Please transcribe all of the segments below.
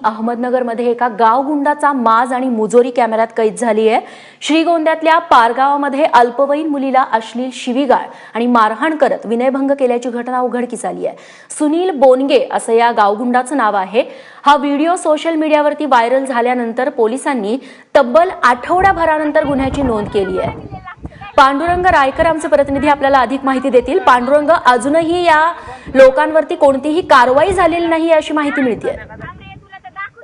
अहमदनगरमध्ये एका गावगुंडाचा माज आणि मुजोरी कॅमेऱ्यात कैद झाली आहे। श्रीगोंद्यातल्या पारगावामध्ये अल्पवयीन मुलीला अश्लील शिवीगाळ आणि मारहाण करत विनयभंग केल्याची घटना उघडकीस आली आहे। सुनील बोनगे असं या गावगुंडाचं नाव आहे। हा व्हिडिओ सोशल मीडियावरती व्हायरल झाल्यानंतर पोलिसांनी तब्बल आठवड्याभरानंतर गुन्ह्याची नोंद केली आहे। पांडुरंग रायकर आमचे प्रतिनिधी आपल्याला अधिक माहिती देतील। पांडुरंग, अजूनही या लोकांवरती कोणतीही कारवाई झालेली नाही अशी माहिती मिळते।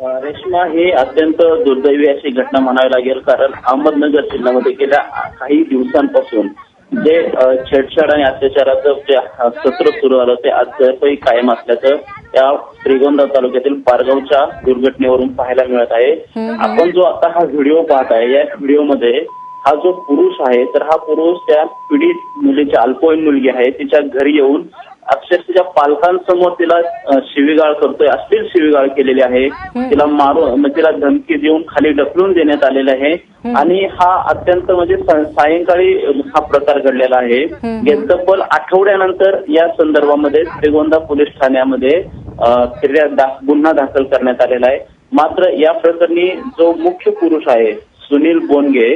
रेश्मा, ही अत्यंत दुर्दैवी अशी घटना म्हणावी लागेल, कारण अहमदनगर जिल्ह्यामध्ये गेल्या काही दिवसांपासून जे छेडछाड आणि अत्याचाराचं जे सत्र सुरू झालं ते अद्यापही कायम असल्याचं या श्रीगोंदा तालुक्यातील पारगावच्या दुर्घटनेवरून पाहायला मिळत आहे। आपण जो आता हा व्हिडिओ पाहत आहे, या व्हिडिओमध्ये हा जो पुरुष आहे तर हा पुरुष त्या पीडित मुलीच्या अल्पवयीन मुलगी आहे तिच्या घरी येऊन अक्षरशः तिच्या पालकांसमोर तिला शिवीगाळ करतोय, अश्लील शिवीगाळ केलेली आहे। तिला मारून तिला धमकी देऊन खाली ढकलून देण्यात आलेला आहे आणि हा अत्यंत म्हणजे सायंकाळी हा प्रकार घडलेला आहे। तब्बल आठवड्यानंतर या संदर्भामध्ये श्रीगोंदा पोलीस ठाण्यामध्ये गुन्हा दाखल करण्यात आलेला आहे। मात्र या प्रकरणी जो मुख्य पुरुष आहे सुनील बोनगे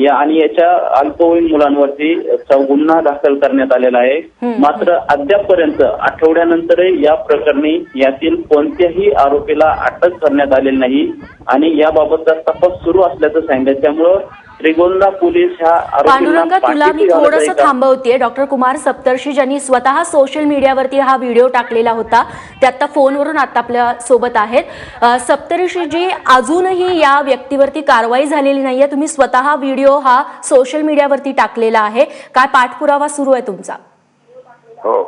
आणि याच्या अल्पवयीन मुलांवरती गुन्हा दाखल करण्यात आलेला आहे। मात्र अद्यापपर्यंत आठवड्यानंतरही या प्रकरणी यातील कोणत्याही आरोपीला अटक करण्यात आलेली नाही आणि याबाबतचा तपास सुरू असल्याचं सांगितलं। त्यामुळं श्रीगोंदा पोलीस ह्या पांडुरंग, तुला मी थोडंसं थांबवतेय। डॉक्टर कुमार सप्तर्षी ज्यांनी स्वतः सोशल मीडियावरती हा व्हिडिओ टाकलेला होता ते आता फोनवरून आता आपल्या सोबत आहेत। सप्तर्षीजी, अजूनही या व्यक्तीवरती कारवाई झालेली नाहीये। तुम्ही स्वतः व्हिडिओ हा सोशल मीडियावरती टाकलेला आहे, काय पाठपुरावा सुरू आहे तुमचा? हो,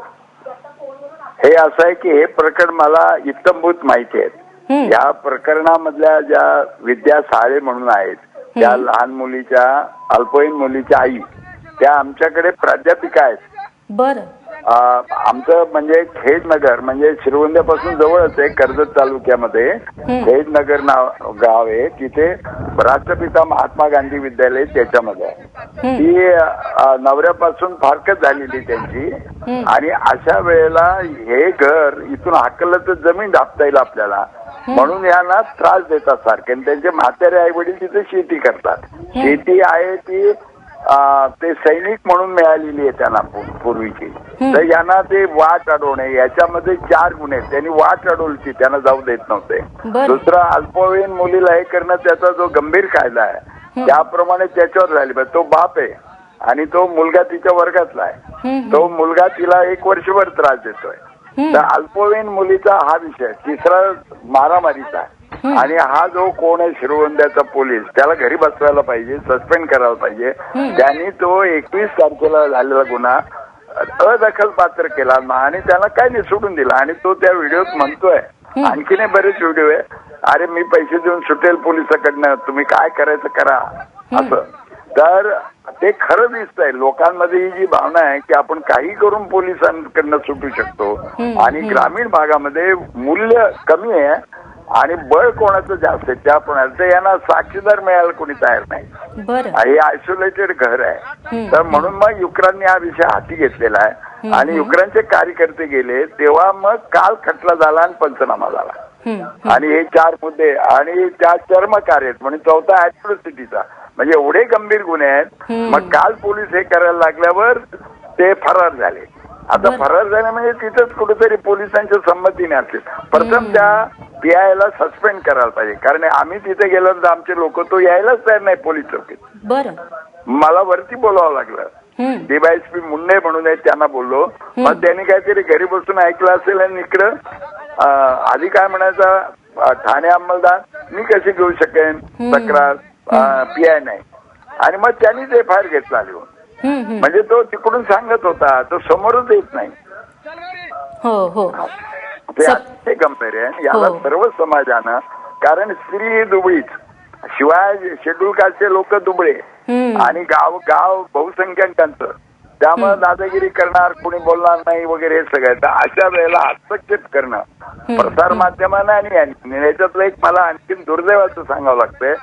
हे असं आहे की हे प्रकरण मला इत्थंभूत माहिती आहे। या प्रकरणामधल्या ज्या विद्या साळे म्हणून आहेत त्या लहान मुलीच्या अल्पवयीन मुलीच्या आई त्या आमच्याकडे प्राध्यापिका आहेत। बरं, आमचं म्हणजे खेडनगर म्हणजे श्रीगोंद्यापासून जवळच आहे, कर्जत तालुक्यामध्ये खेडनगर नाव गाव आहे, तिथे राष्ट्रपिता महात्मा गांधी विद्यालय त्याच्यामध्ये आहे। ती नवऱ्यापासून फारकत झालेली त्यांची आणि अशा वेळेला हे घर इथून हाकललं तर जमीन दाबता येईल आपल्याला, म्हणून यांना त्रास देतात सारखे। त्यांचे म्हातारे आई वडील तिथे शेती करतात, शेती आहे ती ते सैनिक म्हणून मिळालेली आहे त्यांना पूर्वीची। तर यांना ते वाट अडवणे याच्यामध्ये 4 गुन्हे त्यांनी वाट अडवली, त्यांना जाऊ देत नव्हते। दुसरा अल्पवयीन मुलीला हे करणं त्याचा जो गंभीर कायदा आहे त्याप्रमाणे त्याच्यावर झाली। तो बाप आहे आणि तो मुलगा तिच्या वर्गातला आहे, तो मुलगा तिला 1 वर्षभर त्रास देतोय। तर अल्पवयीन मुलीचा हा विषय। तिसरा मारामारीचा आहे आणि हा जो कोण आहे श्रीगोंद्याचा पोलीस त्याला घरी बसवायला पाहिजे, सस्पेंड करायला पाहिजे। त्यांनी तो 21 तारखेला झालेला गुन्हा अदखल पात्र केला आणि त्याला काय नाही सोडून दिला आणि तो त्या व्हिडिओत म्हणतोय, आणखीन बरेच व्हिडिओ आहे, अरे मी पैसे देऊन सुटेल पोलिसाकडनं, तुम्ही काय करायचं करा असं। तर ते खरं दिसतंय लोकांमध्ये ही जी भावना आहे की आपण काही करून पोलिसांकडनं सुटू शकतो आणि ग्रामीण भागामध्ये मूल्य कमी आहे आणि बळ कोणाचं जास्त आहे त्याप्रमाणे यांना साक्षीदार मिळायला कोणी तयार नाही। हे आयसोलेटेड घर आहे, तर म्हणून मग युक्रांनी हा विषय हाती घेतलेला आहे आणि युक्रांचे कार्यकर्ते गेले तेव्हा मग काल खटला झाला आणि पंचनामा झाला आणि हे 4 मुद्दे आणि त्या चर्मकार आहेत म्हणजे 4था ऍट्रॉसिटीचा म्हणजे एवढे गंभीर गुन्हे आहेत। मग काल पोलीस हे करायला लागल्यावर ते फरार झाले। आता फरार झाले म्हणजे तिथंच कुठेतरी पोलिसांच्या संमतीने असतील। प्रथम त्या पीआयला सस्पेंड करायला पाहिजे, कारण आम्ही तिथे गेलो तर आमचे लोक तो यायलाच तयार नाही पोलीस चौकीत। मला वरती बोलावं लागलं, डीवायएसपी मुंडे म्हणून आहेत त्यांना बोललो, मग त्यांनी काहीतरी घरी बसून ऐकलं असेल आणि इकडं आधी काय म्हणायचा ठाणे अंमलदार मी कशी घेऊ शकेन तक्रार, पीआय नाही, आणि मग त्यांनीच एफआयआर घेतला लिहून। म्हणजे तो तिकडून सांगत होता, तो समोरच येत नाही। ते अतिशय गंभीर आहे, याला सर्व समाजानं, कारण स्त्री ही दुबळीच, शिवाय शेड्यूल कास्टचे लोक दुबळे आणि गाव बहुसंख्याकांचं, त्यामुळे दादागिरी करणार, कोणी बोलणार नाही वगैरे हे सगळं। तर अशा वेळेला हस्तक्षेप करणं प्रसार माध्यमानं आणि याच्यातलं एक मला आणखीन दुर्दैवाचं सांगावं लागतंय,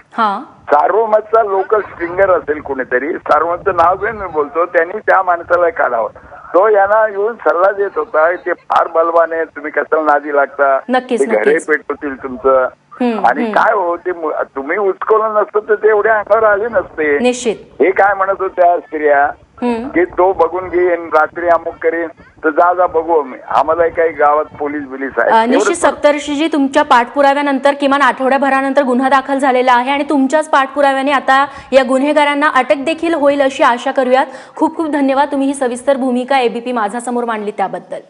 सार्वमतचा लोकल स्ट्रिंगर असेल कोणीतरी, सार्वमतचं नाव घेऊन मी बोलतो, त्यांनी त्या माणसाला काढावं। तो यांना येऊन सल्ला देत होता ते फार बलवान आहे, तुम्ही कशाला नादी लागता, घरे पेटवतील तुमचं, आणि काय हो ते तुम्ही उचकवलं नसतं तर ते एवढ्या अंगावर आले नसते. निश्चित. हे काय म्हणत होत्या स्त्रिया की तो बघून घेईन रात्री अमुक करेन तर जा बघू आम्हाला काही गावात पोलीस बिलीस आहेत. निश्चित सप्तर्षीजी, तुमच्या पाठपुराव्यानंतर किमान आठवड्याभरानंतर गुन्हा दाखल झालेला आहे आणि तुमच्याच पाठपुराव्याने आता या गुन्हेगारांना अटक देखील होईल अशी आशा करूयात. खूप खूप धन्यवाद, तुम्ही ही सविस्तर भूमिका एबीपी माझा समोर मांडली त्याबद्दल.